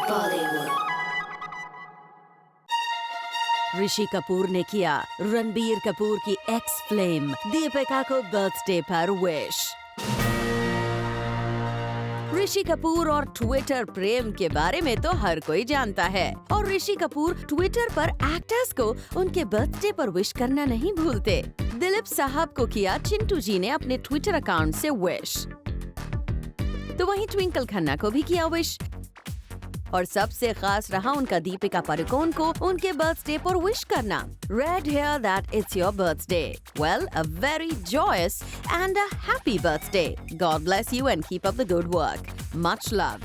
Bollywood. Rishi Kapoor ने किया रणबीर कपूर की एक्स फ्लेम दीपिका को बर्थडे पर विश। ऋषि कपूर और ट्विटर प्रेम के बारे में तो हर कोई जानता है और ऋषि कपूर ट्विटर पर एक्टर्स को उनके बर्थडे पर विश करना नहीं भूलते। दिलीप साहब को किया चिंटू जी ने अपने ट्विटर अकाउंट से विश, तो वहीं ट्विंकल खन्ना को भी किया विश। और सबसे खास रहा उनका दीपिका पादुकोण को उनके बर्थडे पर विश करना। Read here that it's your birthday. Well, a very joyous and a happy birthday. God bless you and keep up the good work. Much love.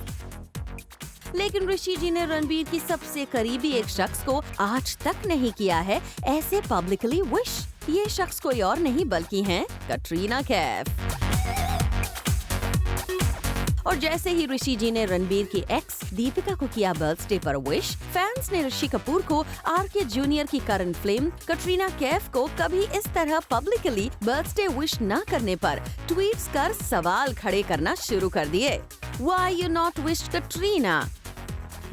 लेकिन ऋषि जी ने रणबीर की सबसे करीबी एक शख्स को आज तक नहीं किया है ऐसे पब्लिकली विश। ये शख्स कोई और नहीं बल्कि हैं कटरीना कैफ। और जैसे ही ऋषि जी ने रणबीर की एक्स दीपिका को किया बर्थडे पर विश, फैंस ने ऋषि कपूर को आरके जूनियर की करंट फ्लेम कटरीना कैफ को कभी इस तरह पब्लिकली बर्थडे विश न करने पर ट्वीट्स कर सवाल खड़े करना शुरू कर दिए। Why you not wished Katrina?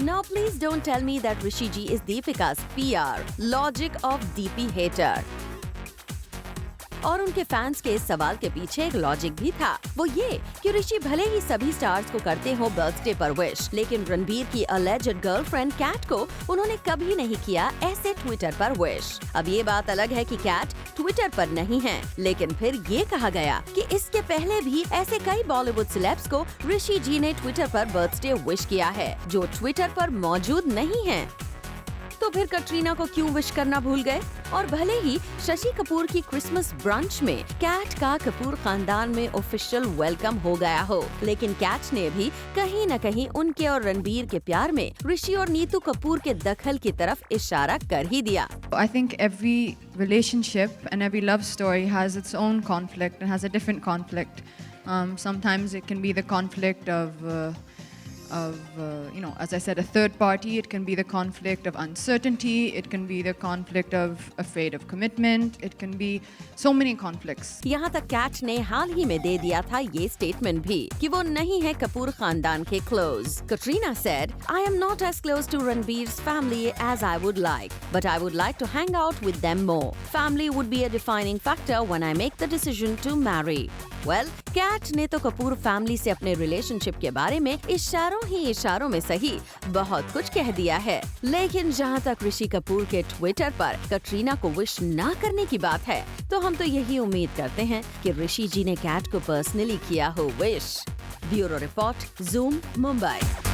Now please don't tell me that Rishi Ji is Deepika's PR. Logic of DP hater. और उनके फैंस के इस सवाल के पीछे एक लॉजिक भी था, वो ये कि ऋषि भले ही सभी स्टार्स को करते हो बर्थडे पर विश, लेकिन रणबीर की अलेज्ड गर्लफ्रेंड कैट को उन्होंने कभी नहीं किया ऐसे ट्विटर पर विश। अब ये बात अलग है कि कैट ट्विटर पर नहीं है, लेकिन फिर ये कहा गया कि इसके पहले भी ऐसे कई बॉलीवुड सेलेब्स को ऋषि जी ने ट्विटर पर बर्थडे विश किया है जो ट्विटर पर मौजूद नहीं है। तो फिर कटरीना को क्यों विश करना भूल गए? और भले ही शशि कपूर की क्रिसमस ब्रंच में कैट का कपूर खानदान में ऑफिशियल वेलकम हो गया हो, लेकिन कैट ने भी कहीं न कहीं उनके और रणबीर के प्यार में ऋषि और नीतू कपूर के दखल की तरफ इशारा कर ही दिया। I think every relationship and every love story has its own conflict and has a different conflict. Sometimes it can be the conflict of as I said, a third party. It can be the conflict of uncertainty. It can be the conflict of afraid of commitment. It can be so many conflicts. यहाँ तक cat ने हाल ही में दे दिया था ये statement भी कि वो नहीं है कपूर खानदान के close. Katrina said, I am not as close to Ranbir's family as I would like, but I would like to hang out with them more. Family would be a defining factor when I make the decision to marry. Well, Kat ने तो Kapoor family से अपने relationship के बारे में इशारों ही इशारों में सही बहुत कुछ कह दिया है, लेकिन जहाँ तक ऋषि कपूर के ट्विटर पर कटरीना को विश ना करने की बात है, तो हम तो यही उम्मीद करते हैं कि ऋषि जी ने कैट को पर्सनली किया हो wish. Bureau report, zoom, Mumbai.